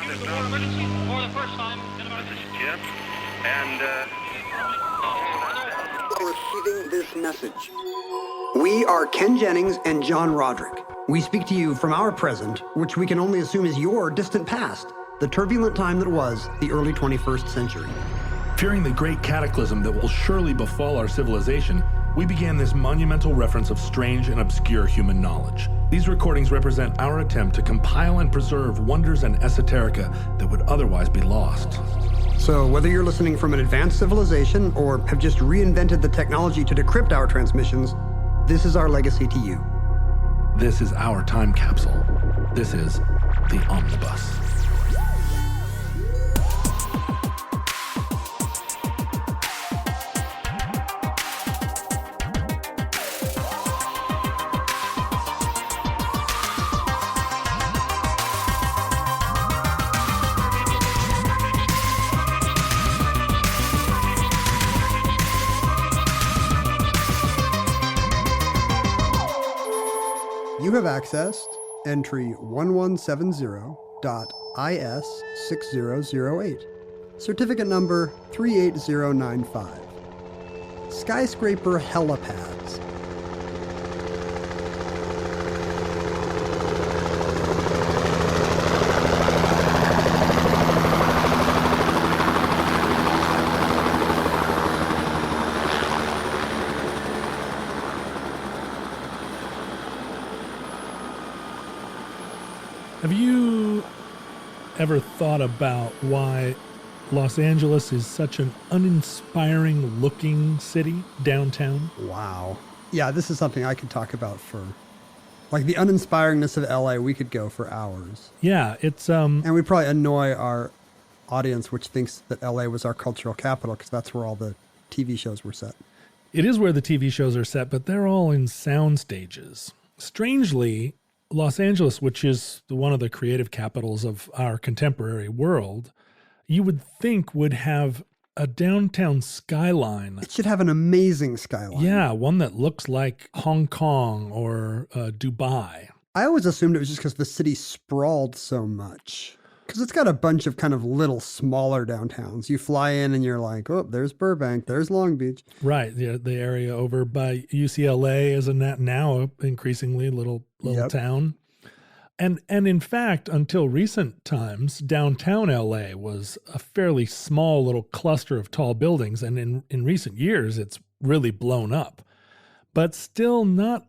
This is emergency for the first time in America. This is Jim, and receiving this message. We are Ken Jennings and John Roderick. We speak to you from our present, which we can only assume is your distant past, the turbulent time that was the early 21st century. Fearing the great cataclysm that will surely befall our civilization, we began this monumental reference of strange and obscure human knowledge. These recordings represent our attempt to compile and preserve wonders and esoterica that would otherwise be lost. So whether you're listening from an advanced civilization or have just reinvented the technology to decrypt our transmissions, this is our legacy to you. This is our time capsule. This is the Omnibus. You have accessed entry 1170.IS6008, certificate number 38095, Skyscraper Helipads. Have you ever thought about why Los Angeles is such an uninspiring looking city downtown? Wow. Yeah, this is something I could talk about for, like, the uninspiringness of LA, we could go for hours. Yeah, it's And we'd probably annoy our audience, which thinks that LA was our cultural capital, because that's where all the TV shows were set. it is where the TV shows are set, but they're all in sound stages. Strangely, Los Angeles, which is one of the creative capitals of our contemporary world, you would think would have a downtown skyline. It should have an amazing skyline. Yeah, one that looks like Hong Kong or Dubai. I always assumed it was just because the city sprawled so much. Because it's got a bunch of kind of little smaller downtowns. You fly in and you're like, oh, there's Burbank, there's Long Beach. Right, the area over by UCLA is now increasingly little town. And in fact, until recent times, downtown LA was a fairly small little cluster of tall buildings. And in recent years, it's really blown up. But still not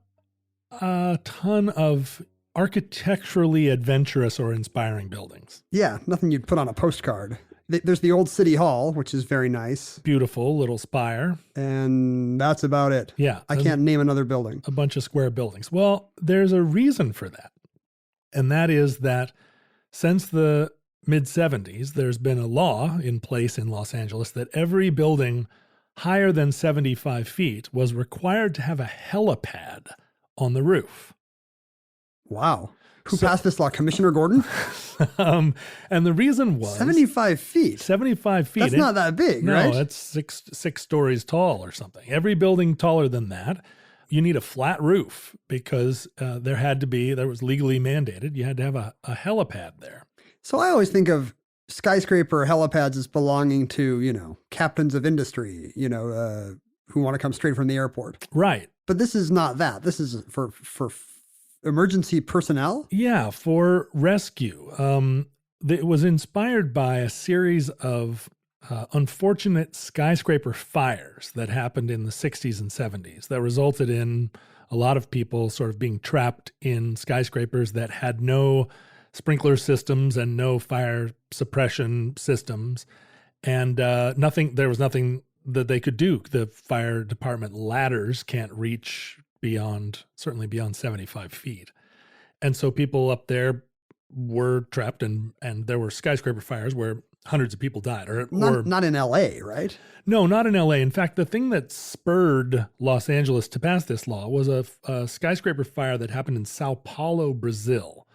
a ton of architecturally adventurous or inspiring buildings. Yeah, nothing you'd put on a postcard. There's the old City Hall, which is very nice. Beautiful little spire. And that's about it. Yeah. I can't name another building. A bunch of square buildings. Well, there's a reason for that. And that is that since the mid-70s, there's been a law in place in Los Angeles that every building higher than 75 feet was required to have a helipad on the roof. Wow. Who passed this law? Commissioner Gordon? And the reason was 75 feet. 75 feet. That's not that big, right? No, it's six stories tall or something. Every building taller than that, you need a flat roof because there was legally mandated. You had to have a helipad there. So I always think of skyscraper helipads as belonging to, captains of industry, who want to come straight from the airport. Right. But this is not that. This is for emergency personnel? Yeah, for rescue. It was inspired by a series of unfortunate skyscraper fires that happened in the 60s and 70s that resulted in a lot of people sort of being trapped in skyscrapers that had no sprinkler systems and no fire suppression systems. And there was nothing that they could do. The fire department ladders can't reach certainly beyond 75 feet. And so people up there were trapped and there were skyscraper fires where hundreds of people died. Not in LA, right? No, not in LA. In fact, the thing that spurred Los Angeles to pass this law was a skyscraper fire that happened in Sao Paulo, Brazil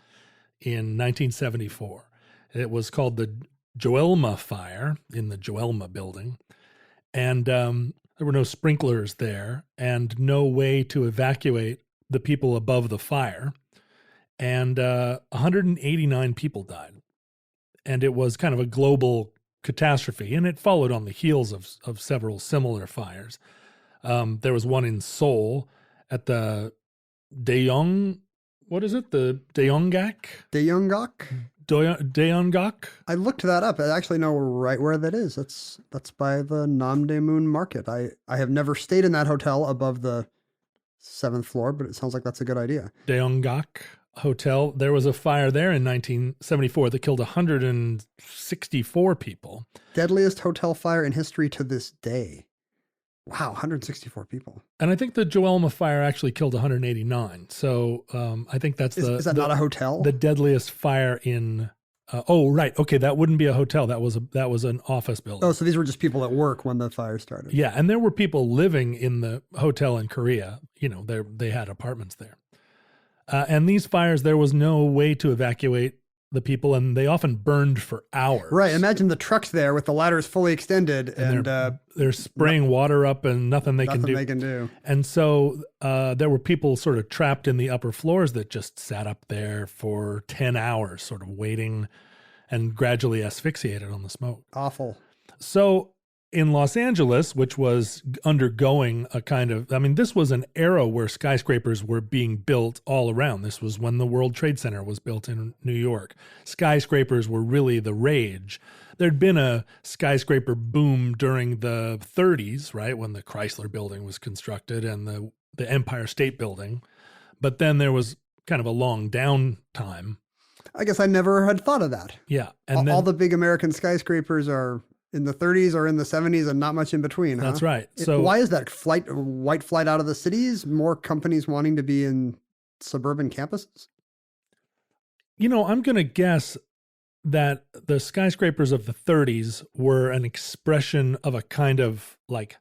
in 1974. It was called the Joelma Fire in the Joelma building. And there were no sprinklers there and no way to evacuate the people above the fire. And 189 people died. and it was kind of a global catastrophe, and it followed on the heels of several similar fires. There was one in Seoul at the Daejeon, what is it? The Daejeongak? Daejeongak? I looked that up. I actually know right where that is. That's by the Namdaemun Market. I have never stayed in that hotel above the 7th floor, but it sounds like that's a good idea. Daejeongak Hotel. There was a fire there in 1974 that killed 164 people. Deadliest hotel fire in history to this day. Wow, 164 people. And I think the Joelma fire actually killed 189. So I think that's is that not a hotel? The deadliest fire in. Oh, right. Okay, that wouldn't be a hotel. That was an office building. Oh, so these were just people at work when the fire started. Yeah, and there were people living in the hotel in Korea. You know, they had apartments there. And these fires, there was no way to evacuate the people, and they often burned for hours. Right. Imagine the trucks there with the ladders fully extended, and they're spraying water up, and nothing they can do. And so there were people sort of trapped in the upper floors that just sat up there for 10 hours, sort of waiting, and gradually asphyxiated on the smoke. Awful. So in Los Angeles, which was undergoing a kind of, I mean, this was an era where skyscrapers were being built all around. This was when the World Trade Center was built in New York. Skyscrapers were really the rage. There'd been a skyscraper boom during the 30s, right, when the Chrysler Building was constructed and the Empire State Building. But then there was kind of a long downtime. I guess I never had thought of that. Yeah. And all the big American skyscrapers are in the 30s or in the 70s and not much in between. That's right. So why is that white flight out of the cities? More companies wanting to be in suburban campuses? You know, I'm going to guess that the skyscrapers of the 30s were an expression of a kind of like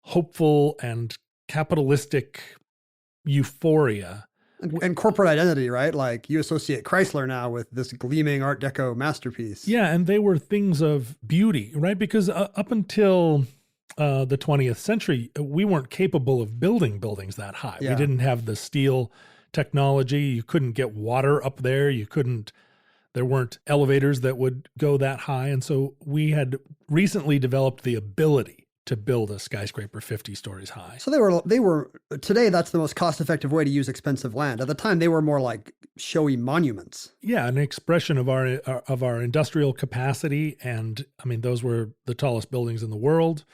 hopeful and capitalistic euphoria. And corporate identity, right? Like you associate Chrysler now with this gleaming Art Deco masterpiece. Yeah, and they were things of beauty, right? Because up until the 20th century, we weren't capable of building buildings that high. Yeah. We didn't have the steel technology. You couldn't get water up there. There weren't elevators that would go that high. And so we had recently developed the ability to build a skyscraper 50 stories high. So they were today, that's the most cost-effective way to use expensive land. At the time, they were more like showy monuments. Yeah, an expression of our industrial capacity. And I mean, those were the tallest buildings in the world.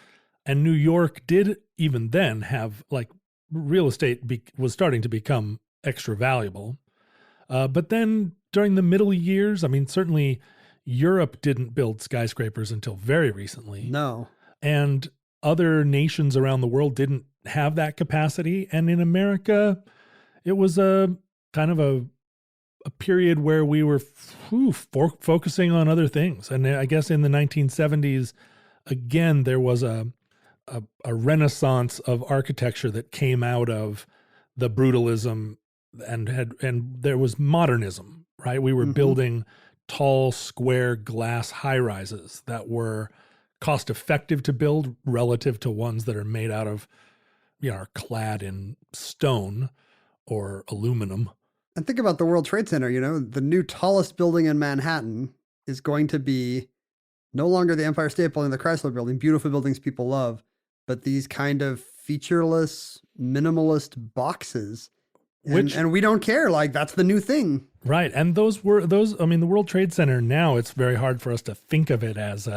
And New York did even then have like real estate was starting to become extra valuable. But then during the middle years, I mean, certainly Europe didn't build skyscrapers until very recently. No. And other nations around the world didn't have that capacity. And in America, it was a kind of a period where we were focusing on other things. And I guess in the 1970s, again, there was a renaissance of architecture that came out of the brutalism and there was modernism, right? We were building tall, square glass high-rises that were cost-effective to build relative to ones that are made out of, you know, are clad in stone or aluminum. And think about the World Trade Center, you know, the new tallest building in Manhattan is going to be no longer the Empire State Building, the Chrysler Building, beautiful buildings people love, but these kind of featureless, minimalist boxes. And we don't care. Like, that's the new thing. Right. And the World Trade Center now, it's very hard for us to think of it as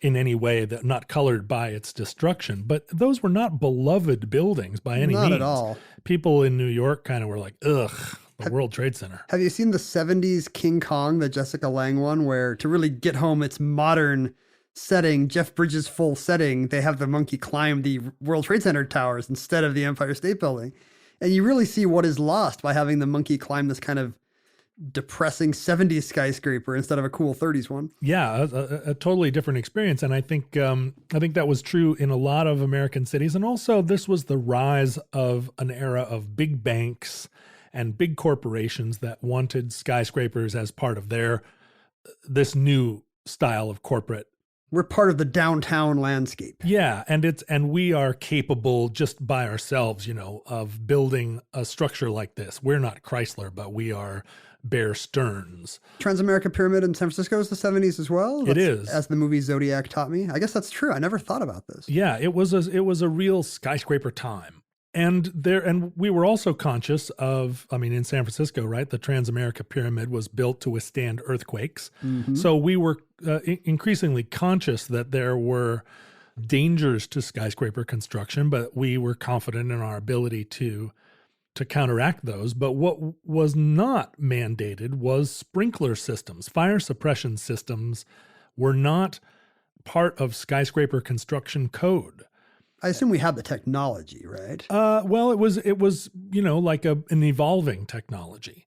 in any way that not colored by its destruction. But those were not beloved buildings by any means. Not at all. People in New York kind of were like, ugh, the World Trade Center. Have you seen the 70s King Kong, the Jessica Lange one, where to really get home its modern setting, Jeff Bridges' full setting, they have the monkey climb the World Trade Center towers instead of the Empire State Building. And you really see what is lost by having the monkey climb this kind of depressing 70s skyscraper instead of a cool 30s one. Yeah, a totally different experience. And I think that was true in a lot of American cities. And also this was the rise of an era of big banks and big corporations that wanted skyscrapers as part of this new style of corporate. We're part of the downtown landscape. Yeah, and we are capable just by ourselves, you know, of building a structure like this. We're not Chrysler, but we are bare sterns. Transamerica Pyramid in San Francisco is the 70s as well? It is. As the movie Zodiac taught me. I guess that's true. I never thought about this. Yeah, it was a real skyscraper time. And we were also conscious of, I mean, in San Francisco, right? The Transamerica Pyramid was built to withstand earthquakes. Mm-hmm. So we were increasingly conscious that there were dangers to skyscraper construction, but we were confident in our ability to counteract those. But what was not mandated was sprinkler systems. Fire suppression systems were not part of skyscraper construction code. I assume we had the technology, right? Well, it was like an evolving technology.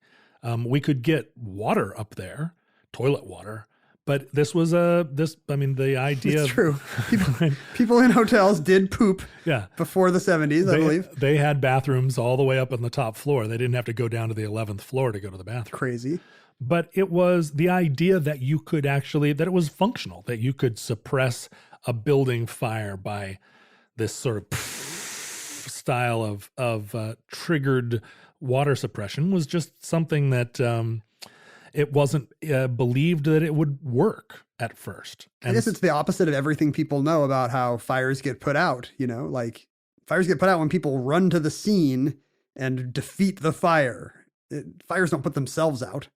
We could get water up there, toilet water, but this was the idea. It's true. People in hotels did poop. Yeah. Before the 70s, I believe. They had bathrooms all the way up on the top floor. They didn't have to go down to the 11th floor to go to the bathroom. Crazy. But it was the idea that you could that it was functional, that you could suppress a building fire by this sort of style of triggered water suppression was just something that it wasn't believed that it would work at first. And I guess it's the opposite of everything people know about how fires get put out. Like fires get put out when people run to the scene and defeat the fire. Fires don't put themselves out.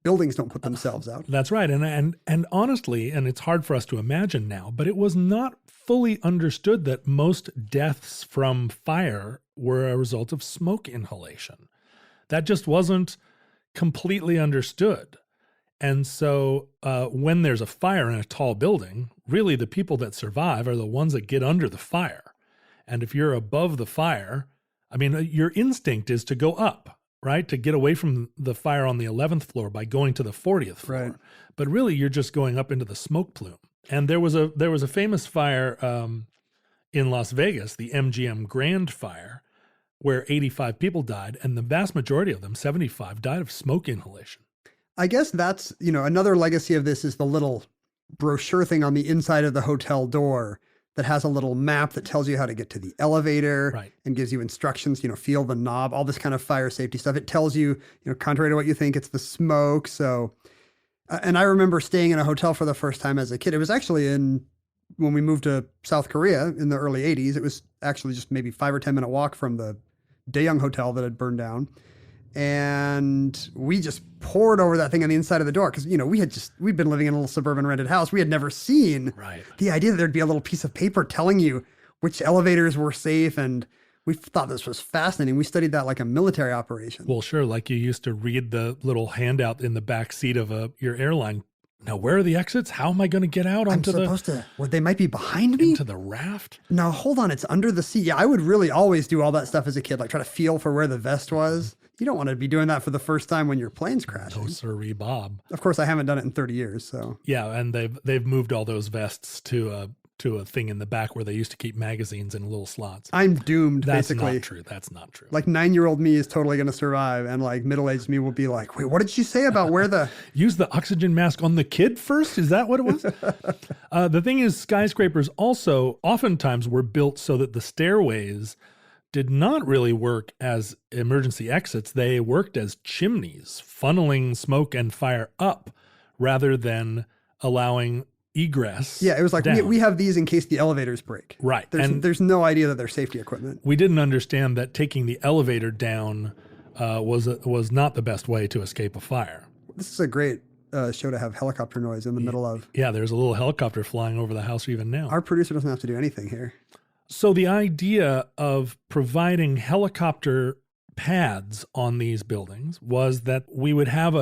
Buildings don't put themselves out. That's right. And honestly, and it's hard for us to imagine now, but it was not fully understood that most deaths from fire were a result of smoke inhalation. That just wasn't completely understood. And so when there's a fire in a tall building, really the people that survive are the ones that get under the fire. And if you're above the fire, I mean, your instinct is to go up, right? To get away from the fire on the 11th floor by going to the 40th floor. Right. But really you're just going up into the smoke plume. And there was a famous fire in Las Vegas, the MGM Grand Fire, where 85 people died, and the vast majority of them, 75, died of smoke inhalation. I guess that's, another legacy of this is the little brochure thing on the inside of the hotel door that has a little map that tells you how to get to the elevator, right, and gives you instructions, feel the knob, all this kind of fire safety stuff. It tells you, contrary to what you think, it's the smoke. So, and I remember staying in a hotel for the first time as a kid. It was actually when we moved to South Korea in the early 80s. It was actually just maybe 5 or 10 minute walk from the Daeyoung Hotel that had burned down. And we just poured over that thing on the inside of the door because, we'd been living in a little suburban rented house. We had never seen the idea that there'd be a little piece of paper telling you which elevators were safe. And we thought this was fascinating. We studied that like a military operation. Well, sure. Like you used to read the little handout in the back seat of your airline. Now, where are the exits? How am I going to get out onto they might be behind me? Into the raft? No, hold on. It's under the seat. Yeah, I would really always do all that stuff as a kid, like try to feel for where the vest was. You don't want to be doing that for the first time when your plane's crashing. No, sirree, Bob. Of course, I haven't done it in 30 years, so. Yeah, and they've moved all those vests to a thing in the back where they used to keep magazines in little slots. I'm doomed, basically. That's not true. That's not true. Like 9-year-old me is totally going to survive, and like middle-aged me will be like, wait, what did she say about where the... Use the oxygen mask on the kid first? Is that what it was? The thing is, skyscrapers also oftentimes were built so that the stairways did not really work as emergency exits. They worked as chimneys, funneling smoke and fire up rather than allowing egress. Yeah, it was like we have these in case the elevators break. Right. There's no idea that they're safety equipment. We didn't understand that taking the elevator down was not the best way to escape a fire. This is a great show to have helicopter noise in the middle of. Yeah, there's a little helicopter flying over the house even now. Our producer doesn't have to do anything here. So the idea of providing helicopter pads on these buildings was that we would have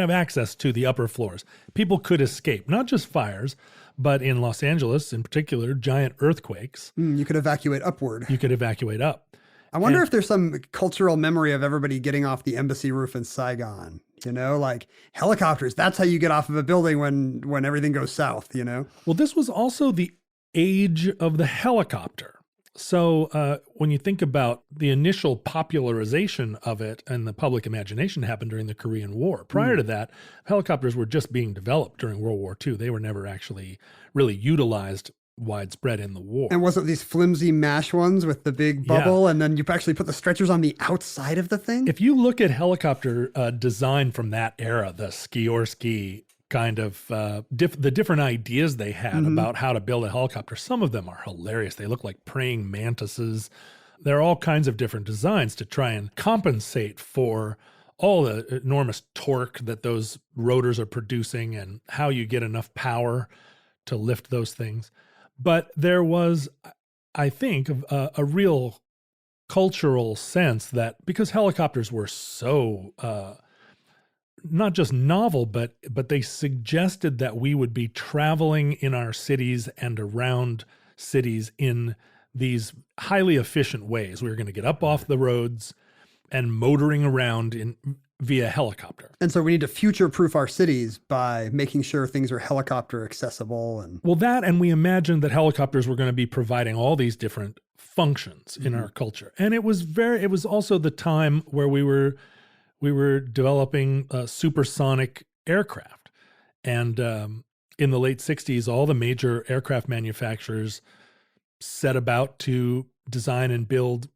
access to the upper floors. People could escape, not just fires, but in Los Angeles in particular, giant earthquakes. You could evacuate upward. You could evacuate up. I wonder if there's some cultural memory of everybody getting off the embassy roof in Saigon, like helicopters. That's how you get off of a building when everything goes south, Well, this was also the age of the helicopter. So when you think about the initial popularization of it and the public imagination happened during the Korean War. Prior to that, helicopters were just being developed during World War II. They were never actually really utilized widespread in the war. And wasn't these flimsy MASH ones with the big bubble, and then you actually put the stretchers on the outside of the thing? If you look at helicopter design from that era, the Ski kind of the different ideas they had about how to build a helicopter, some of them are hilarious. They look like praying mantises. There are all kinds of different designs to try and compensate for all the enormous torque that those rotors are producing and how you get enough power to lift those things. But there was, I think, a real cultural sense that because helicopters were so not just novel, but they suggested that we would be traveling in our cities and around cities in these highly efficient ways. We were going to get up off the roads and motoring around via helicopter. And so we need to future-proof our cities by making sure things are helicopter accessible. And we imagined that helicopters were going to be providing all these different functions in our culture. And it was also the time where we were developing supersonic aircraft. And in the late 60s, all the major aircraft manufacturers set about to design and build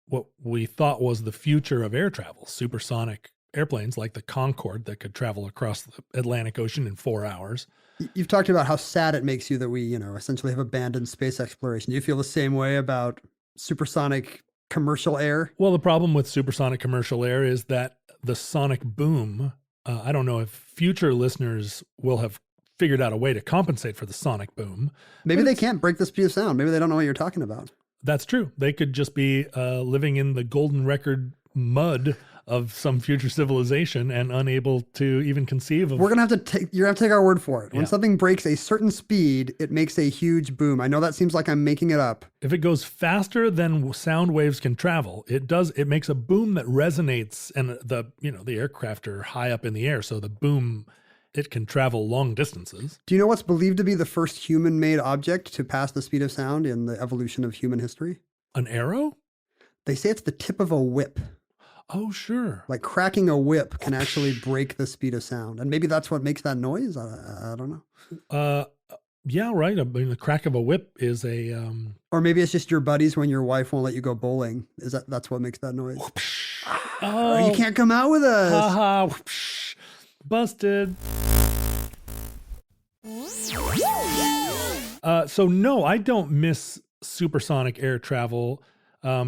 what we thought was the future of air travel, supersonic airplanes like the Concorde that could travel across the Atlantic Ocean in 4 hours. You've talked about how sad it makes you that we, essentially have abandoned space exploration. Do you feel the same way about supersonic commercial air? Well, the problem with supersonic commercial air is that the sonic boom, I don't know if future listeners will have figured out a way to compensate for the sonic boom. Maybe they can't break the speed of sound. Maybe they don't know what you're talking about. That's true. They could just be living in the golden record mud of some future civilization and unable to even conceive of. You're gonna have to take our word for it. When something breaks a certain speed, it makes a huge boom. I know that seems like I'm making it up. If it goes faster than sound waves can travel, it makes a boom that resonates, and the aircraft are high up in the air, so the boom, it can travel long distances. Do you know what's believed to be the first human-made object to pass the speed of sound in the evolution of human history? An arrow? They say it's the tip of a whip. Oh, sure. Like cracking a whip can actually break the speed of sound. And maybe that's what makes that noise. I don't know. Yeah, right. I mean, the crack of a whip is a... Or maybe it's just your buddies when your wife won't let you go bowling. That's what makes that noise? Oh, you can't come out with us. Haha. Busted. So no, I don't miss supersonic air travel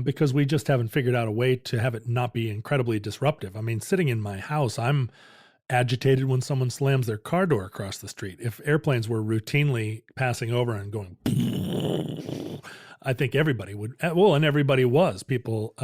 because we just haven't figured out a way to have it not be incredibly disruptive. I mean, sitting in my house, I'm agitated when someone slams their car door across the street. If airplanes were routinely passing over and going, I think everybody would. Well, and everybody was. People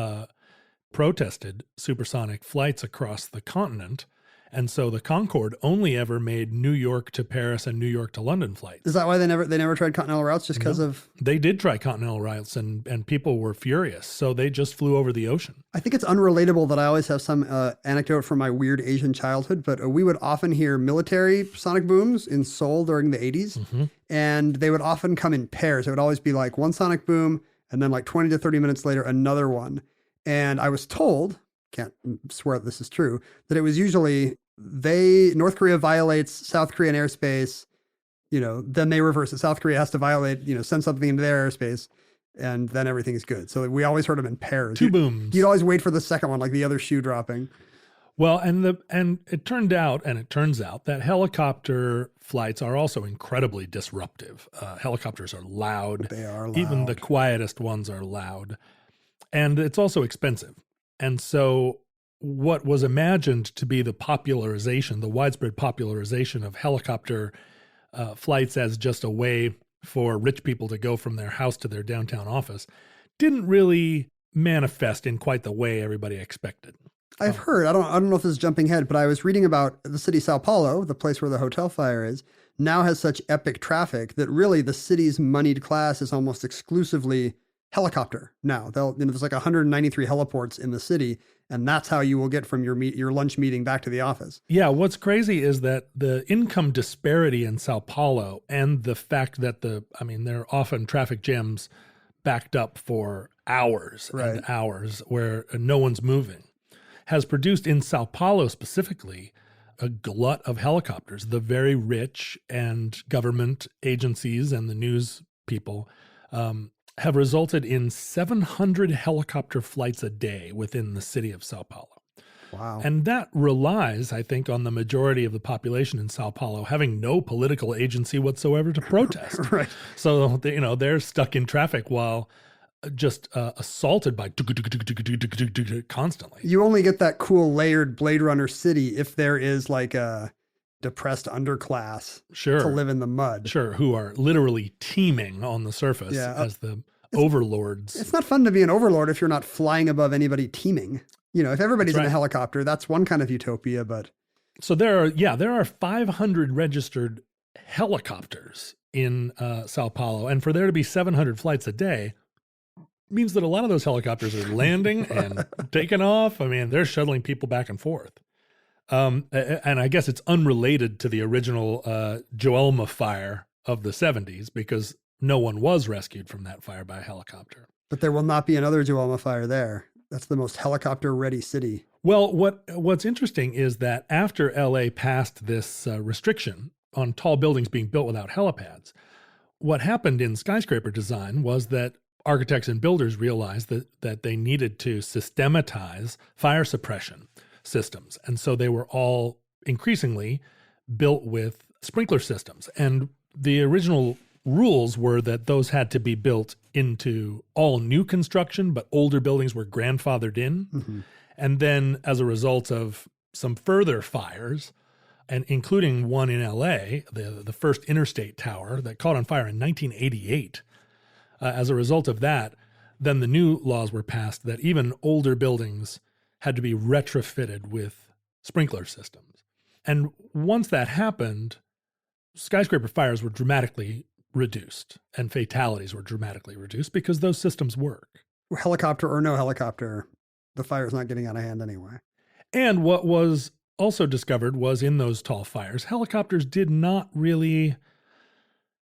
protested supersonic flights across the continent. And so the Concorde only ever made New York to Paris and New York to London flights. Is that why they never tried continental routes, just because of... They did try continental routes and people were furious. So they just flew over the ocean. I think it's unrelatable that I always have some anecdote from my weird Asian childhood, but we would often hear military sonic booms in Seoul during the 80s. Mm-hmm. And they would often come in pairs. It would always be like one sonic boom and then like 20 to 30 minutes later, another one. And I was told... can't swear that this is true, that it was usually North Korea violates South Korean airspace, then they reverse it. South Korea has to violate, send something into their airspace, and then everything's good. So we always heard them in pairs. Two booms. You'd always wait for the second one, like the other shoe dropping. Well, and it turns out that helicopter flights are also incredibly disruptive. Helicopters are loud. They are loud. Even the quietest ones are loud. And it's also expensive. And so what was imagined to be the widespread popularization of helicopter flights as just a way for rich people to go from their house to their downtown office didn't really manifest in quite the way everybody expected. I've heard, I don't know if this is jumping ahead, but I was reading about the city Sao Paulo, the place where the hotel fire is, now has such epic traffic that really the city's moneyed class is almost exclusively helicopter now. There's like 193 heliports in the city, and that's how you will get from your lunch meeting back to the office. Yeah, what's crazy is that the income disparity in Sao Paulo and the fact that there are often traffic jams backed up for hours and hours where no one's moving has produced in Sao Paulo specifically a glut of helicopters. The very rich and government agencies and the news people, have resulted in 700 helicopter flights a day within the city of Sao Paulo. Wow. And that relies, I think, on the majority of the population in Sao Paulo having no political agency whatsoever to protest. Right. So, they're stuck in traffic while just assaulted by constantly. You only get that cool layered Blade Runner city if there is like a depressed underclass to live in the mud. Sure, who are literally teeming on the surface as the overlords. It's not fun to be an overlord if you're not flying above anybody teeming. If everybody's in a helicopter, that's one kind of utopia, but... So there are 500 registered helicopters in Sao Paulo, and for there to be 700 flights a day means that a lot of those helicopters are landing and taking off. I mean, they're shuttling people back and forth. And I guess it's unrelated to the original Joelma fire of the 70s because no one was rescued from that fire by a helicopter. But there will not be another Joelma fire there. That's the most helicopter-ready city. Well, what's interesting is that after LA passed this restriction on tall buildings being built without helipads, what happened in skyscraper design was that architects and builders realized that they needed to systematize fire suppression systems. And so they were all increasingly built with sprinkler systems. And the original rules were that those had to be built into all new construction, but older buildings were grandfathered in. Mm-hmm. And then as a result of some further fires, and including one in LA, the first interstate tower that caught on fire in 1988, as a result of that, then the new laws were passed that even older buildings had to be retrofitted with sprinkler systems. And once that happened, skyscraper fires were dramatically reduced and fatalities were dramatically reduced because those systems work. Helicopter or no helicopter, the fire's not getting out of hand anyway. And what was also discovered was in those tall fires, helicopters did not really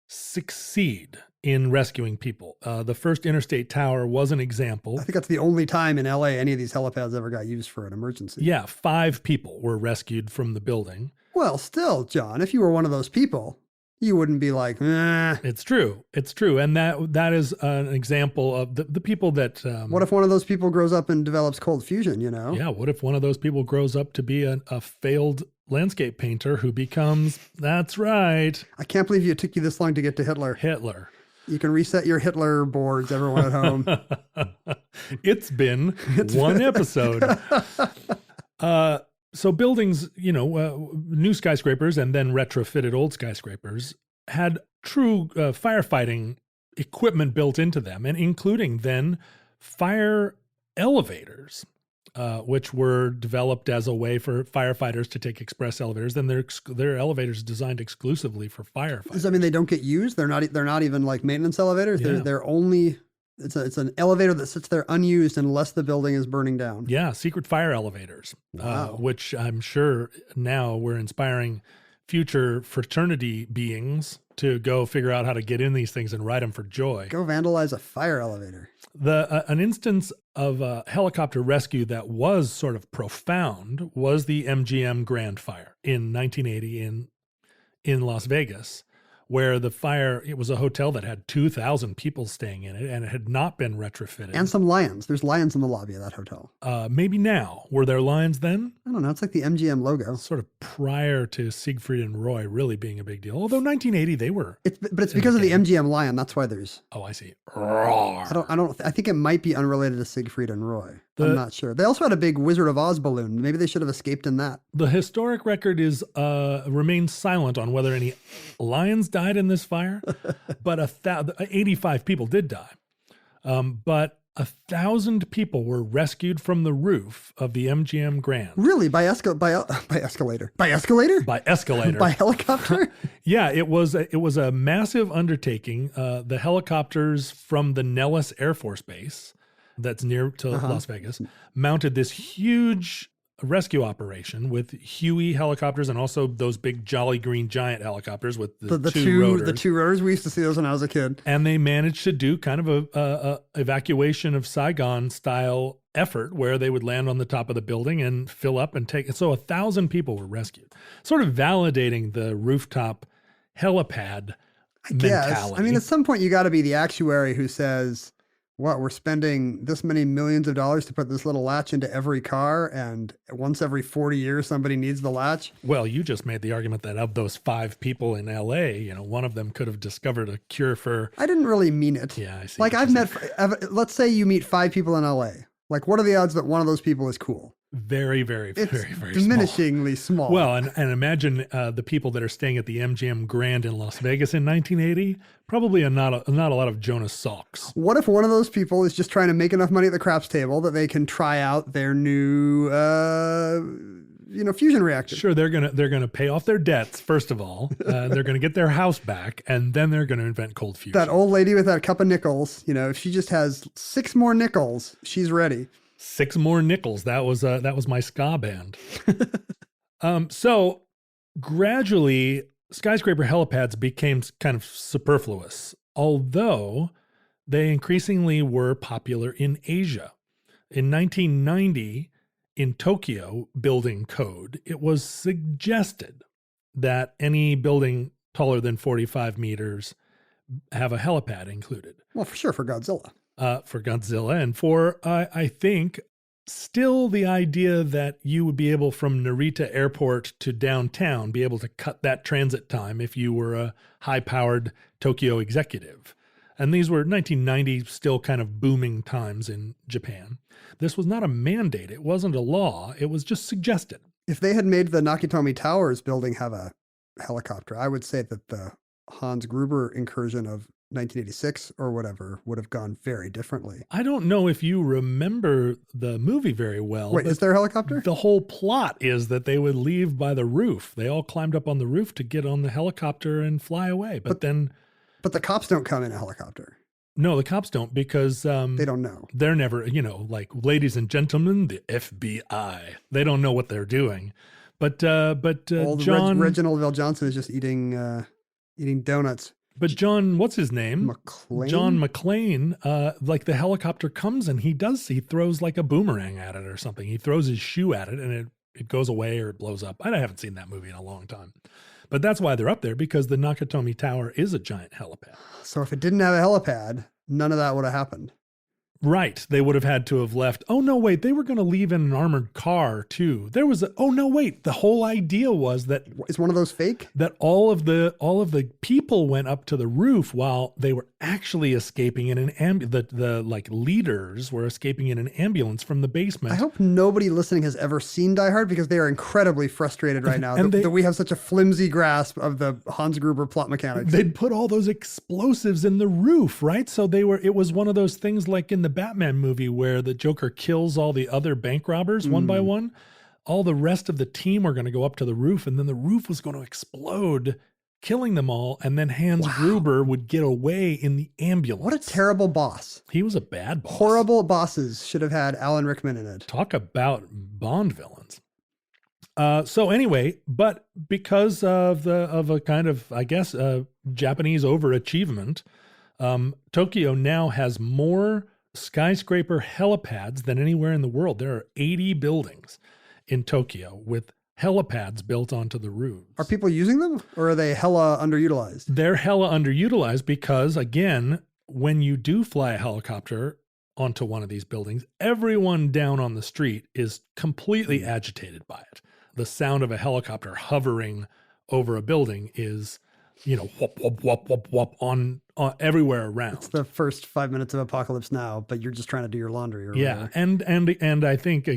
succeed in rescuing people. The first interstate tower was an example. I think that's the only time in LA any of these helipads ever got used for an emergency. Yeah, 5 people were rescued from the building. Well, still, John, if you were one of those people, you wouldn't be like, eh. It's true. And that is an example of the people that... what if one of those people grows up and develops cold fusion, Yeah, what if one of those people grows up to be a failed landscape painter who becomes, that's right. I can't believe it took you this long to get to Hitler. You can reset your Hitler boards, everyone at home. It's been one episode. So buildings, new skyscrapers and then retrofitted old skyscrapers had true firefighting equipment built into them, and including then fire elevators, which were developed as a way for firefighters to take express elevators. Then they're elevators designed exclusively for firefighters. Does that mean they don't get used? They're not even like maintenance elevators. Yeah. They're only. It's an elevator that sits there unused unless the building is burning down. Yeah, secret fire elevators, which I'm sure now we're inspiring future fraternity beings to go figure out how to get in these things and ride them for joy. Go vandalize a fire elevator. An instance of a helicopter rescue that was sort of profound was the MGM Grand Fire in 1980 in Las Vegas, where the fire, it was a hotel that had 2,000 people staying in it, and it had not been retrofitted. And some lions. There's lions in the lobby of that hotel. Maybe now. Were there lions then? I don't know. It's like the MGM logo. Sort of prior to Siegfried and Roy really being a big deal. Although 1980, they were. But it's because of the MGM lion. That's why there's... Oh, I see. I think it might be unrelated to Siegfried and Roy. I'm not sure. They also had a big Wizard of Oz balloon. Maybe they should have escaped in that. The historic record remains silent on whether any lions died in this fire, but 85 people did die. But 1,000 people were rescued from the roof of the MGM Grand. Really? By escalator? By escalator? By escalator. By helicopter? Yeah, it was a massive undertaking. The helicopters from the Nellis Air Force Base that's near to Las Vegas mounted this huge rescue operation with Huey helicopters and also those big Jolly Green Giant helicopters with the two rotors. The 2 rotors. We used to see those when I was a kid. And they managed to do kind of a evacuation of Saigon style effort where they would land on the top of the building and fill up and take it. So 1,000 people were rescued, sort of validating the rooftop helipad mentality. I mean, at some point you got to be the actuary who says, what, we're spending this many millions of dollars to put this little latch into every car, and once every 40 years somebody needs the latch? Well, you just made the argument that of those 5 people in LA, one of them could have discovered a cure for... I didn't really mean it. Yeah, I see. Like, let's say you meet 5 people in LA. Like, what are the odds that one of those people is cool? Very, very, It's very, very diminishingly small. Well, and imagine the people that are staying at the MGM Grand in Las Vegas in 1980, probably not a lot of Jonas Salks. What if one of those people is just trying to make enough money at the craps table that they can try out their new, fusion reactor? Sure, they're gonna pay off their debts first of all. They're gonna get their house back, and then they're gonna invent cold fusion. That old lady with that cup of nickels, if she just has 6 more nickels, she's ready. 6 more nickels. That was my ska band. So gradually, skyscraper helipads became kind of superfluous, although they increasingly were popular in Asia. In 1990, in Tokyo building code, it was suggested that any building taller than 45 meters have a helipad included. Well, for sure, for Godzilla. And for, I think, still the idea that you would be able from Narita Airport to downtown, be able to cut that transit time if you were a high-powered Tokyo executive. And these were 1990, still kind of booming times in Japan. This was not a mandate. It wasn't a law. It was just suggested. If they had made the Nakatomi Towers building have a helicopter, I would say that the Hans Gruber incursion of 1986 or whatever would have gone very differently. I don't know if you remember the movie very well. Wait, is there a helicopter? The whole plot is that they would leave by the roof. They all climbed up on the roof to get on the helicopter and fly away. But the cops don't come in a helicopter. No, the cops don't, because they don't know. They're never, like, ladies and gentlemen, the FBI. They don't know what they're doing. But John Reginald VelJohnson is just eating donuts. But John, what's his name? McClane? John McClane, like the helicopter comes and he throws like a boomerang at it or something. He throws his shoe at it and it goes away or it blows up. I haven't seen that movie in a long time. But that's why they're up there, because the Nakatomi Tower is a giant helipad. So if it didn't have a helipad, none of that would have happened. Right. They would have had to have left. Oh, no, wait. They were going to leave in an armored car, too. Oh, no, wait. The whole idea was that... Is one of those fake? That all of the people went up to the roof while they were actually escaping in an ambulance. The leaders were escaping in an ambulance from the basement. I hope nobody listening has ever seen Die Hard, because they are incredibly frustrated right now that we have such a flimsy grasp of the Hans Gruber plot mechanics. They'd put all those explosives in the roof, right? So it was one of those things like in the Batman movie where the Joker kills all the other bank robbers one by one. All the rest of the team were going to go up to the roof, and then the roof was going to explode, killing them all. And then Hans Gruber would get away in the ambulance. What a terrible boss. He was a bad boss. Horrible bosses should have had Alan Rickman in it. Talk about Bond villains. So anyway, but because of a kind of, I guess, Japanese overachievement, Tokyo now has more skyscraper helipads than anywhere in the world. There are 80 buildings in Tokyo with helipads built onto the roofs. Are people using them, or are they hella underutilized? They're hella underutilized because, again, when you do fly a helicopter onto one of these buildings, everyone down on the street is completely agitated by it. The sound of a helicopter hovering over a building is, whoop, whoop, whoop, whoop, whoop on everywhere around. It's the first 5 minutes of Apocalypse Now, but you're just trying to do your laundry. Or yeah, whatever. and I think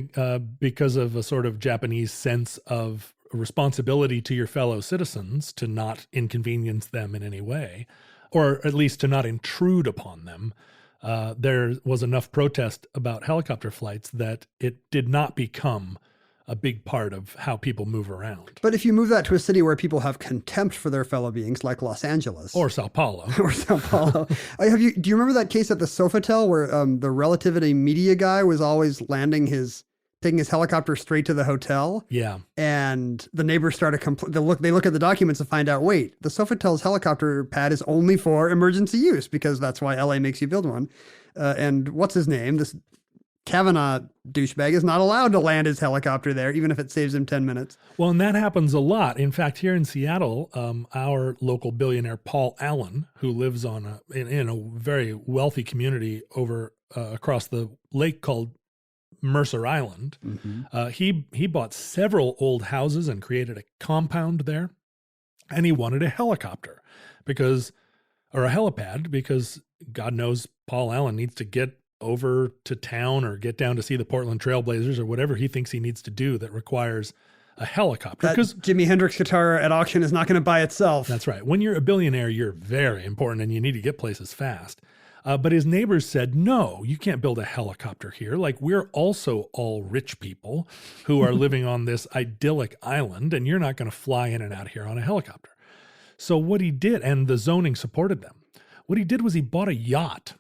because of a sort of Japanese sense of responsibility to your fellow citizens to not inconvenience them in any way, or at least to not intrude upon them, there was enough protest about helicopter flights that it did not become a big part of how people move around. But if you move that to a city where people have contempt for their fellow beings, like Los Angeles. Or Sao Paulo. Do you remember that case at the Sofitel where the relativity media guy was always taking his helicopter straight to the hotel? Yeah. And the neighbors started they look at the documents and find out, wait, the Sofitel's helicopter pad is only for emergency use, because that's why LA makes you build one. And what's his name? This Kavanaugh douchebag is not allowed to land his helicopter there, even if it saves him 10 minutes. Well, and that happens a lot. In fact, here in Seattle, our local billionaire, Paul Allen, who lives in a very wealthy community over across the lake called Mercer Island, he bought several old houses and created a compound there. And he wanted a helicopter or a helipad because God knows Paul Allen needs to get over to town or get down to see the Portland Trailblazers or whatever he thinks he needs to do that requires a helicopter. Because Jimi Hendrix guitar at auction is not going to buy itself. That's right. When you're a billionaire, you're very important and you need to get places fast. But his neighbors said, no, you can't build a helicopter here. Like, we're also all rich people who are living on this idyllic island, and you're not going to fly in and out here on a helicopter. So what he did, and the zoning supported them, what he did was he bought a yacht,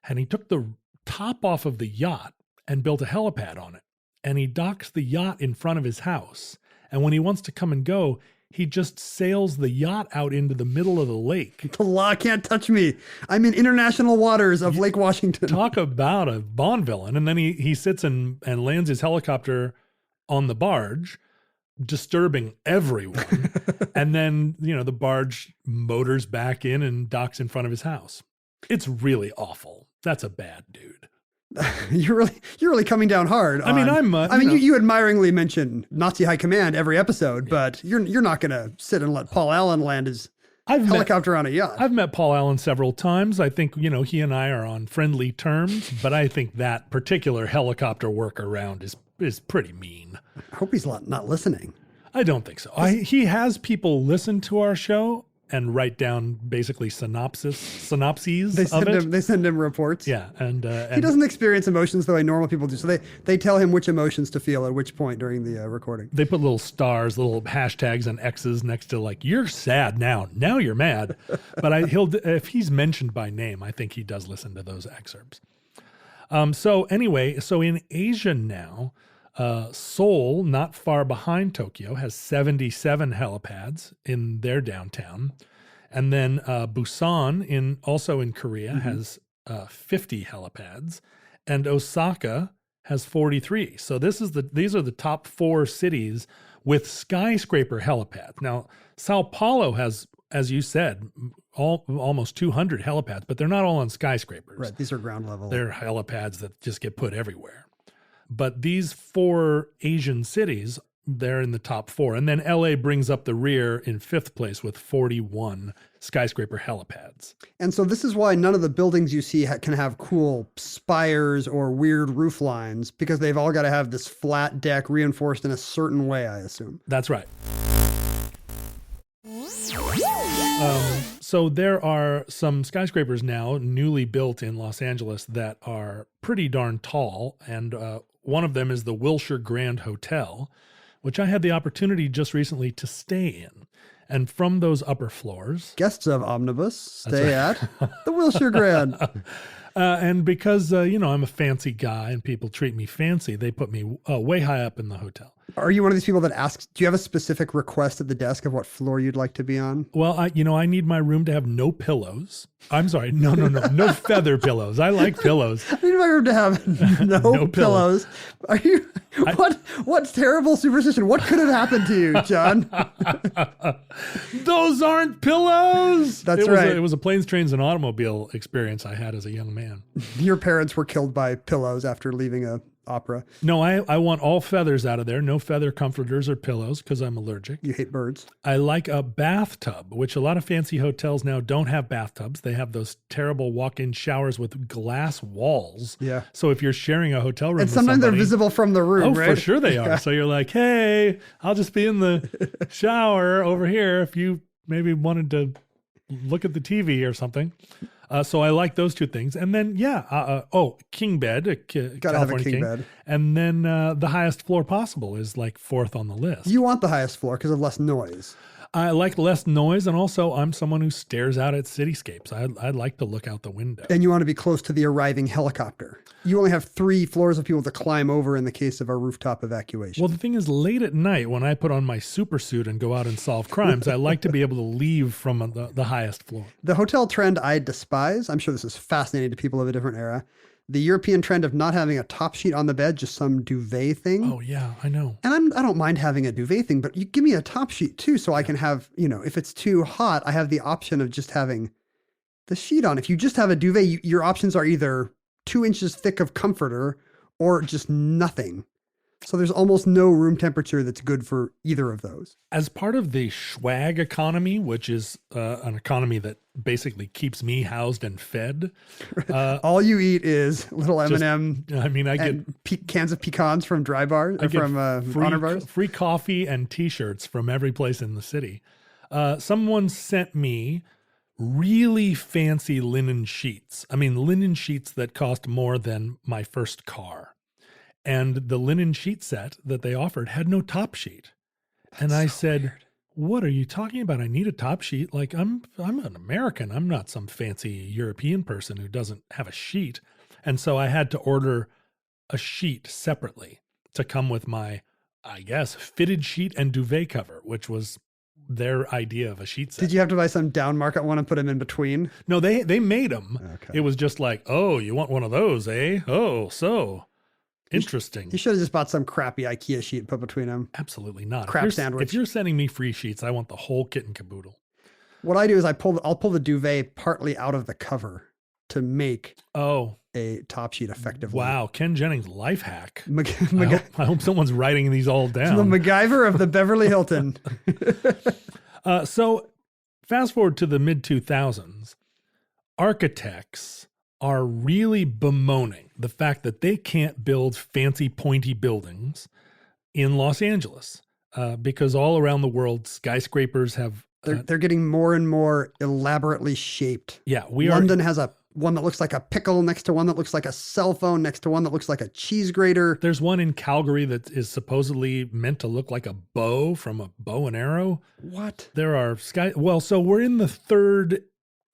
and he took the top off of the yacht and built a helipad on it. And he docks the yacht in front of his house. And when he wants to come and go, he just sails the yacht out into the middle of the lake. The law can't touch me. I'm in international waters of Lake Washington. Talk about a Bond villain. And then he sits and lands his helicopter on the barge, disturbing everyone. And then, the barge motors back in and docks in front of his house. It's really awful. That's a bad dude. You're really coming down hard. I mean, you admiringly mention Nazi high command every episode, but you're not going to sit and let Paul Allen land his helicopter on a yacht. I've met Paul Allen several times. I think, he and I are on friendly terms, but I think that particular helicopter workaround is pretty mean. I hope he's not listening. I don't think so. He has people listen to our show and write down basically synopses of it. They send him reports. Yeah, and he doesn't experience emotions the way normal people do. So they tell him which emotions to feel at which point during the recording. They put little stars, little hashtags and X's next to like, you're sad now you're mad. But if he's mentioned by name, I think he does listen to those excerpts. So in Asia now, Seoul, not far behind Tokyo, has 77 helipads in their downtown. And then Busan, also in Korea, has 50 helipads. And Osaka has 43. So these are the top 4 cities with skyscraper helipads. Now, Sao Paulo has, as you said, almost 200 helipads, but they're not all on skyscrapers. Right, these are ground level. They're helipads that just get put everywhere. But these 4 Asian cities, they're in the top 4. And then LA brings up the rear in 5th place with 41 skyscraper helipads. And so this is why none of the buildings you see can have cool spires or weird roof lines, because they've all got to have this flat deck reinforced in a certain way, I assume. That's right. So there are some skyscrapers now newly built in Los Angeles that are pretty darn tall. And one of them is the Wilshire Grand Hotel, which I had the opportunity just recently to stay in. And from those upper floors, guests of Omnibus stay at the Wilshire Grand. And because, I'm a fancy guy and people treat me fancy, they put me way high up in the hotel. Are you one of these people that asks, do you have a specific request at the desk of what floor you'd like to be on? Well, I need my room to have no pillows. I'm sorry. No feather pillows. I like pillows. I need my room to have no pillows. Are you, what terrible superstition? What could have happened to you, John? Those aren't pillows. That's right. It was a planes, trains, and automobile experience I had as a young man. Your parents were killed by pillows after leaving a opera. No, I want all feathers out of there. No feather comforters or pillows because I'm allergic. You hate birds. I like a bathtub, which a lot of fancy hotels now don't have bathtubs. They have those terrible walk-in showers with glass walls. Yeah. So if you're sharing a hotel room and sometimes they're visible from the room, right? For sure they are. Yeah. So you're like, hey, I'll just be in the shower over here if you maybe wanted to look at the TV or something. So I like those 2 things. And then, king bed, gotta have a king bed. And then the highest floor possible is like 4th on the list. You want the highest floor because of less noise. I like less noise, and also I'm someone who stares out at cityscapes. I'd like to look out the window. And you want to be close to the arriving helicopter. You only have 3 floors of people to climb over in the case of a rooftop evacuation. Well, the thing is, late at night when I put on my super suit and go out and solve crimes, I like to be able to leave from the highest floor. The hotel trend I despise, I'm sure this is fascinating to people of a different era, the European trend of not having a top sheet on the bed, just some duvet thing. Oh yeah, I know. And I don't mind having a duvet thing, but you give me a top sheet too, so I can have, if it's too hot, I have the option of just having the sheet on. If you just have a duvet, your options are either 2 inches thick of comforter or just nothing. So there's almost no room temperature that's good for either of those. As part of the schwag economy, which is an economy that basically keeps me housed and fed. All you eat is little M&M. I mean, I get cans of pecans from dry bars, from Honor bars. Free coffee and T-shirts from every place in the city. Someone sent me really fancy linen sheets. I mean, linen sheets that cost more than my first car. And the linen sheet set that they offered had no top sheet. And I said, weird. What are you talking about? I need a top sheet. Like, I'm an American. I'm not some fancy European person who doesn't have a sheet. And so I had to order a sheet separately to come with my, I guess, fitted sheet and duvet cover, which was their idea of a sheet set. Did you have to buy some down market one and put them in between? No, they made them. Okay. It was just like, oh, you want one of those, eh? Oh, so... interesting. You should have just bought some crappy IKEA sheet and put between them. Absolutely not. Crap sandwich. If you're sending me free sheets, I want the whole kit and caboodle. What I do is I'll pull the duvet partly out of the cover to make a top sheet effectively. Wow, Ken Jennings life hack. I hope someone's writing these all down. The MacGyver of the Beverly Hilton. So fast forward to the mid-2000s, architects are really bemoaning the fact that they can't build fancy pointy buildings in Los Angeles because all around the world, skyscrapers have... They're getting more and more elaborately shaped. Yeah, London has one that looks like a pickle next to one that looks like a cell phone next to one that looks like a cheese grater. There's one in Calgary that is supposedly meant to look like a bow from a bow and arrow. What? There are so we're in the third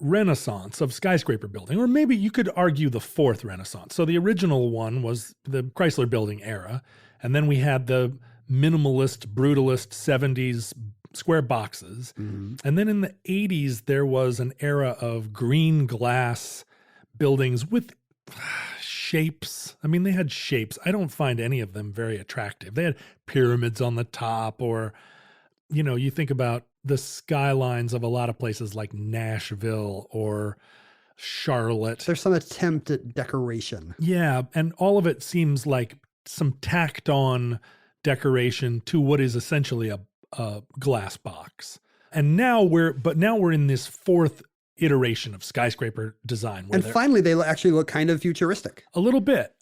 renaissance of skyscraper building, or maybe you could argue the fourth renaissance. So the original one was the Chrysler Building era, and then we had the minimalist, brutalist 70s square boxes. Mm-hmm. And then in the 80s, there was an era of green glass buildings with shapes. I mean, they had shapes. I don't find any of them very attractive. They had pyramids on the top, or, you think about the skylines of a lot of places like Nashville or Charlotte. There's some attempt at decoration. Yeah, and all of it seems like some tacked on decoration to what is essentially a glass box. And now we're in this fourth iteration of skyscraper design. And finally, they actually look kind of futuristic. A little bit.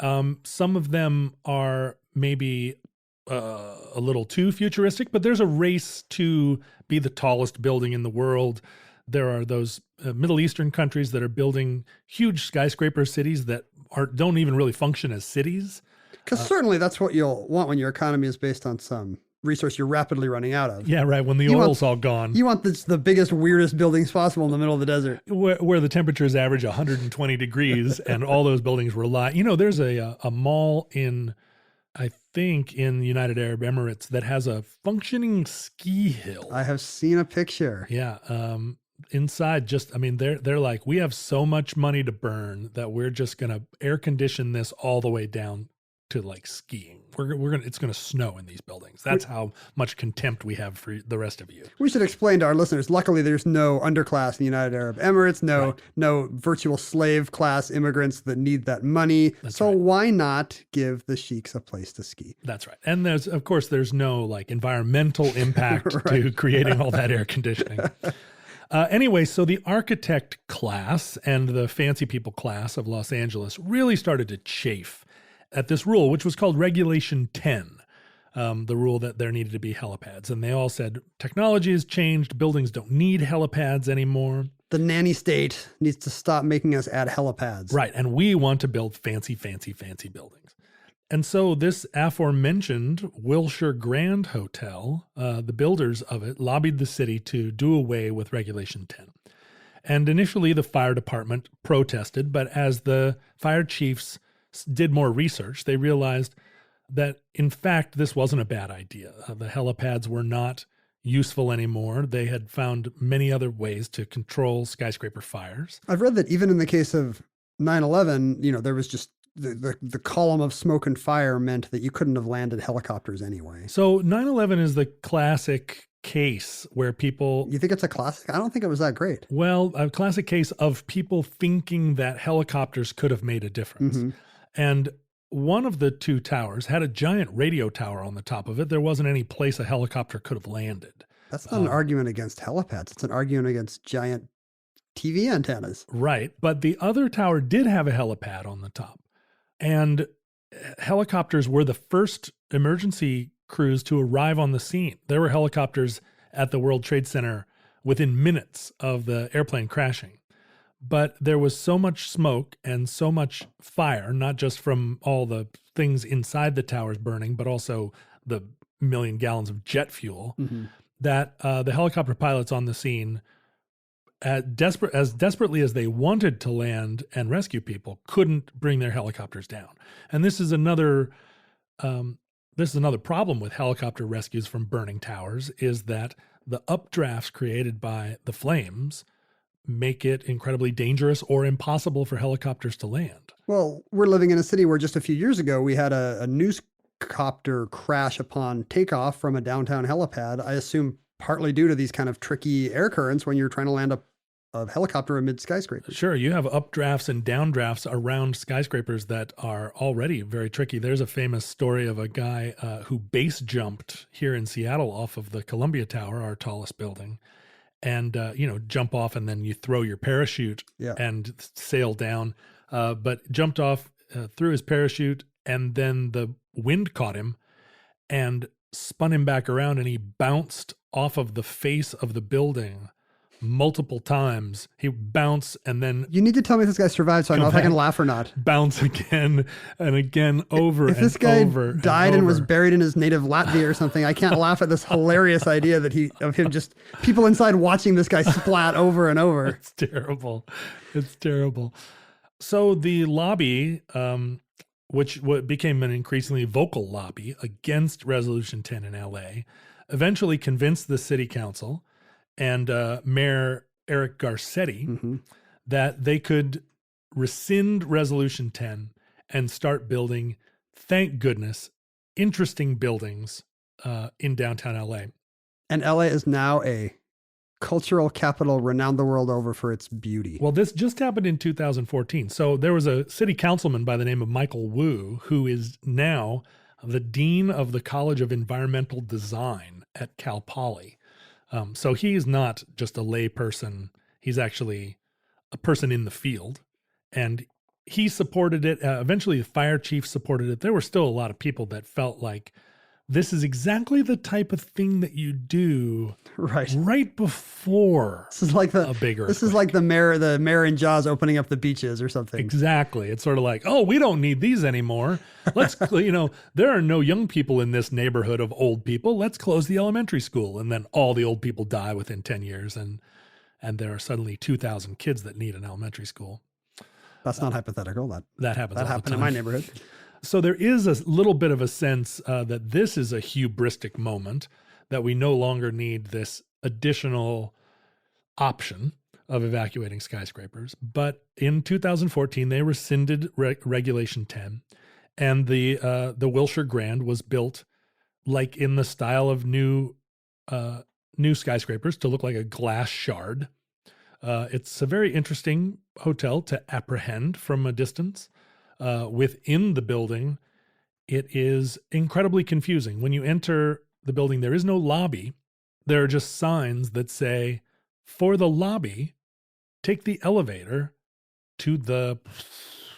Some of them are maybe a little too futuristic, but there's a race to be the tallest building in the world. There are those Middle Eastern countries that are building huge skyscraper cities that don't even really function as cities. Because certainly that's what you'll want when your economy is based on some resource you're rapidly running out of. Yeah, right. When the oil's all gone. You want the biggest, weirdest buildings possible in the middle of the desert. Where the temperatures average 120 degrees and all those buildings rely. There's a mall in... I think in the United Arab Emirates that has a functioning ski hill. I have seen a picture. Yeah. Inside they're like, we have so much money to burn that we're just going to air condition this all the way down to like skiing. It's going to snow in these buildings. That's how much contempt we have for the rest of you. We should explain to our listeners, luckily there's no underclass in the United Arab Emirates, no virtual slave class immigrants that need that money. Why not give the sheiks a place to ski? That's right. And there's no like environmental impact to creating all that air conditioning. Anyway, so the architect class and the fancy people class of Los Angeles really started to chafe at this rule, which was called Regulation 10, the rule that there needed to be helipads. And they all said, technology has changed. Buildings don't need helipads anymore. The nanny state needs to stop making us add helipads. Right. And we want to build fancy, fancy, fancy buildings. And so this aforementioned Wilshire Grand Hotel, the builders of it, lobbied the city to do away with Regulation 10. And initially the fire department protested, but as the fire chiefs did more research, they realized that, in fact, this wasn't a bad idea. The helipads were not useful anymore. They had found many other ways to control skyscraper fires. I've read that even in the case of 9/11, there was just the column of smoke and fire meant that you couldn't have landed helicopters anyway. So 9/11 is the classic case where people... You think it's a classic? I don't think it was that great. Well, a classic case of people thinking that helicopters could have made a difference. Mm-hmm. And one of the two towers had a giant radio tower on the top of it. There wasn't any place a helicopter could have landed. That's not an argument against helipads. It's an argument against giant TV antennas. Right. But the other tower did have a helipad on the top. And helicopters were the first emergency crews to arrive on the scene. There were helicopters at the World Trade Center within minutes of the airplane crashing. But there was so much smoke and so much fire, not just from all the things inside the towers burning, but also the million gallons of jet fuel, that the helicopter pilots on the scene, as desperately as they wanted to land and rescue people, couldn't bring their helicopters down. And this is another problem with helicopter rescues from burning towers, is that the updrafts created by the flames make it incredibly dangerous or impossible for helicopters to land. Well, we're living in a city where just a few years ago we had a newscopter crash upon takeoff from a downtown helipad. I assume partly due to these kind of tricky air currents when you're trying to land a helicopter amid skyscrapers. Sure, you have updrafts and downdrafts around skyscrapers that are already very tricky. There's a famous story of a guy who base jumped here in Seattle off of the Columbia Tower, our tallest building, and jump off and then you throw your parachute and sail down, but jumped off, threw his parachute, and then the wind caught him and spun him back around, and he bounced off of the face of the building multiple times. He bounced and then... You need to tell me if this guy survived so I know if I can laugh or not. Bounce again and again over and over. If this guy died and was buried in his native Latvia or something, I can't laugh at this hilarious idea of him just people inside watching this guy splat over and over. It's terrible. It's terrible. So the lobby, which became an increasingly vocal lobby against Resolution 10 in LA, eventually convinced the city council and Mayor Eric Garcetti that they could rescind Resolution 10 and start building, thank goodness, interesting buildings in downtown LA. And LA is now a cultural capital renowned the world over for its beauty. Well, this just happened in 2014. So there was a city councilman by the name of Michael Wu, who is now the dean of the College of Environmental Design at Cal Poly. So he's not just a lay person. He's actually a person in the field, and he supported it. Eventually the fire chief supported it. There were still a lot of people that felt like this is exactly the type of thing that you do right before a big earthquake. This is like the mayor in Jaws opening up the beaches or something. Exactly. It's sort of like, oh, we don't need these anymore. Let's, there are no young people in this neighborhood of old people. Let's close the elementary school. And then all the old people die within 10 years. And there are suddenly 2,000 kids that need an elementary school. That's not hypothetical. That happens. That happened in my neighborhood. So there is a little bit of a sense that this is a hubristic moment, that we no longer need this additional option of evacuating skyscrapers. But in 2014, they rescinded Regulation 10, and the Wilshire Grand was built like in the style of new skyscrapers, to look like a glass shard. It's a very interesting hotel to apprehend from a distance. Within the building, it is incredibly confusing. When you enter the building, there is no lobby. There are just signs that say, for the lobby, take the elevator to the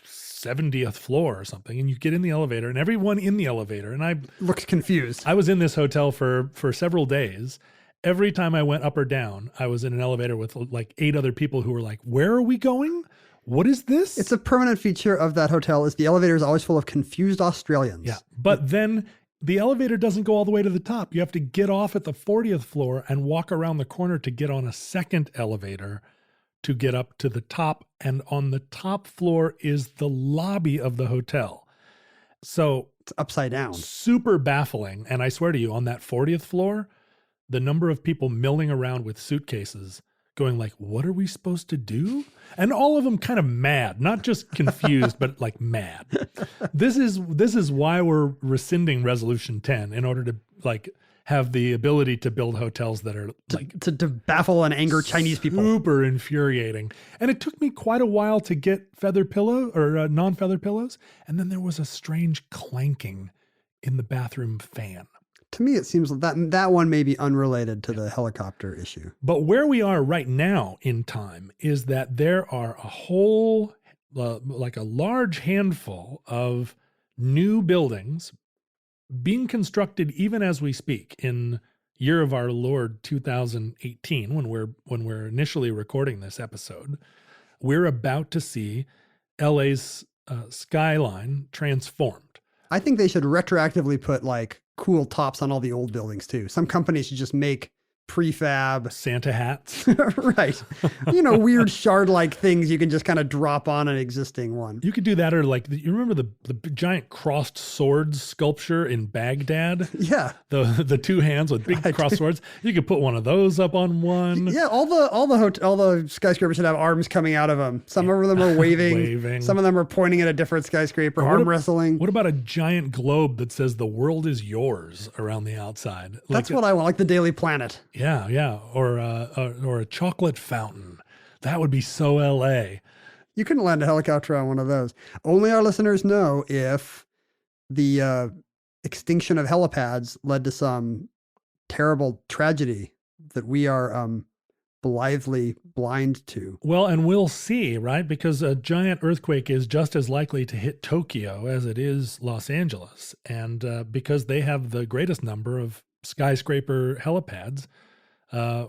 70th floor or something. And you get in the elevator, and everyone in the elevator, and I looked confused. I was in this hotel for several days. Every time I went up or down, I was in an elevator with like 8 other people who were like, where are we going? What is this? It's a permanent feature of that hotel is the elevator is always full of confused Australians. Yeah, but then the elevator doesn't go all the way to the top. You have to get off at the 40th floor and walk around the corner to get on a second elevator to get up to the top. And on the top floor is the lobby of the hotel. So it's upside down. Super baffling. And I swear to you, on that 40th floor, the number of people milling around with suitcases going like, what are we supposed to do? And all of them kind of mad, not just confused, but like mad. This is why we're rescinding Resolution 10 in order to like have the ability to build hotels that are like to baffle and anger Chinese people. Super infuriating. And it took me quite a while to get feather pillow or non-feather pillows. And then there was a strange clanking in the bathroom fan. To me, it seems that one may be unrelated to the helicopter issue. But where we are right now in time is that there are a whole, like a large handful of new buildings being constructed even as we speak in year of our Lord 2018, when we're initially recording this episode. We're about to see LA's skyline transformed. I think they should retroactively put like cool tops on all the old buildings too. Some companies should just make prefab Santa hats. Right. Weird shard-like things you can just kind of drop on an existing one. You could do that, or like, you remember the giant crossed swords sculpture in Baghdad? Yeah. The two hands with big crossed swords. You could put one of those up on one. Yeah, all the skyscrapers should have arms coming out of them. Some of them are waving. Some of them are pointing at a different skyscraper, arm wrestling. What about a giant globe that says the world is yours around the outside? That's what I want, like the Daily Planet. Yeah. Or a chocolate fountain. That would be so LA. You couldn't land a helicopter on one of those. Only our listeners know if the extinction of helipads led to some terrible tragedy that we are blithely blind to. Well, and we'll see, right? Because a giant earthquake is just as likely to hit Tokyo as it is Los Angeles. And because they have the greatest number of skyscraper helipads,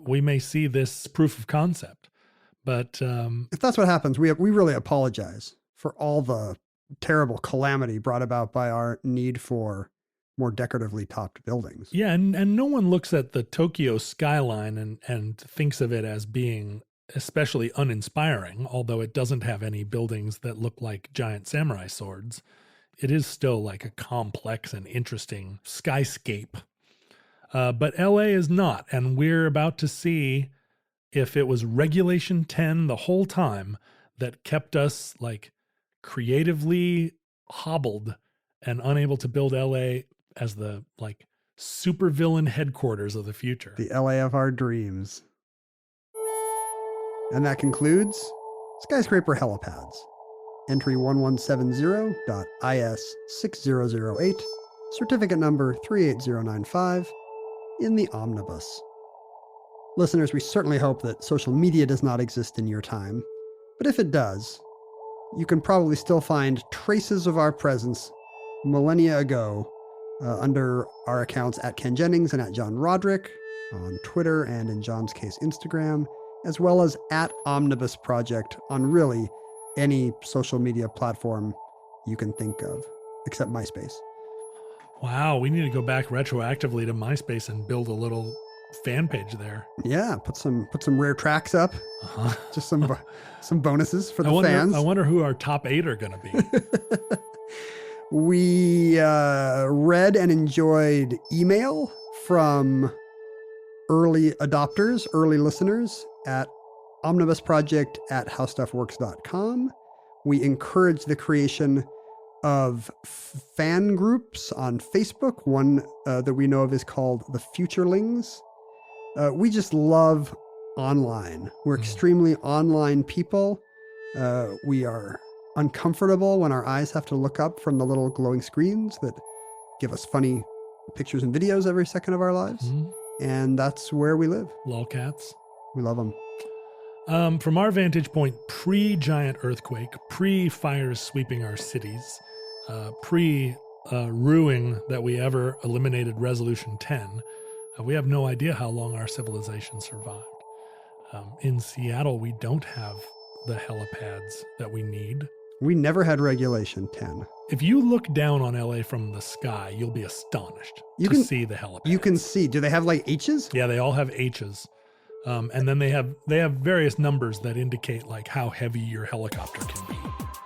we may see this proof of concept. But if that's what happens, we really apologize for all the terrible calamity brought about by our need for more decoratively topped buildings. Yeah, and no one looks at the Tokyo skyline and thinks of it as being especially uninspiring, although it doesn't have any buildings that look like giant samurai swords. It is still like a complex and interesting skyscape. But LA is not, and we're about to see if it was Regulation 10 the whole time that kept us like creatively hobbled and unable to build LA as the like supervillain headquarters of the future. The LA of our dreams. And that concludes Skyscraper Helipads. Entry 1170.IS6008, certificate number 38095, in the omnibus. Listeners, we certainly hope that social media does not exist in your time, but if it does, you can probably still find traces of our presence millennia ago under our accounts at Ken Jennings and at John Roderick on Twitter and, in John's case, Instagram, as well as at Omnibus Project on really any social media platform you can think of, except MySpace. Wow, we need to go back retroactively to MySpace and build a little fan page there. Yeah, put some rare tracks up. Uh-huh. Just some bonuses for the fans. I wonder who our top 8 are going to be. We read and enjoyed email from early adopters, early listeners at omnibusproject@howstuffworks.com. We encourage the creation of fan groups on Facebook. One that we know of is called the Futurelings. We just love online. We're extremely online people. We are uncomfortable when our eyes have to look up from the little glowing screens that give us funny pictures and videos every second of our lives. Mm-hmm. And that's where we live. Lolcats. We love them. From our vantage point, pre-giant earthquake, pre-fires sweeping our cities, pre-ruing that we ever eliminated Resolution 10, we have no idea how long our civilization survived. In Seattle, we don't have the helipads that we need. We never had Regulation 10. If you look down on LA from the sky, you'll be astonished to see the helipads. You can see. Do they have like H's? Yeah, they all have H's. And then they have various numbers that indicate like how heavy your helicopter can be.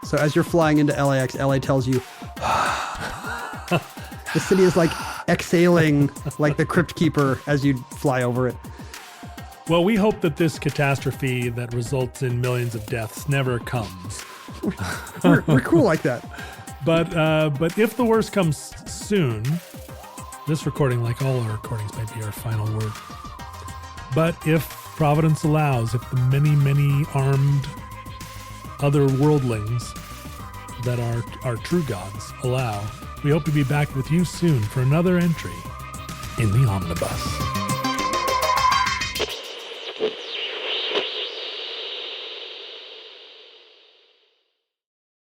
So as you're flying into LAX, LA tells you, the city is like exhaling like the Crypt Keeper as you fly over it. Well, we hope that this catastrophe that results in millions of deaths never comes. We're cool like that. But if the worst comes soon, this recording, like all our recordings, might be our final word. But if Providence allows, if the many, many armed other worldlings that are true gods allow, we hope to be back with you soon for another entry in the Omnibus.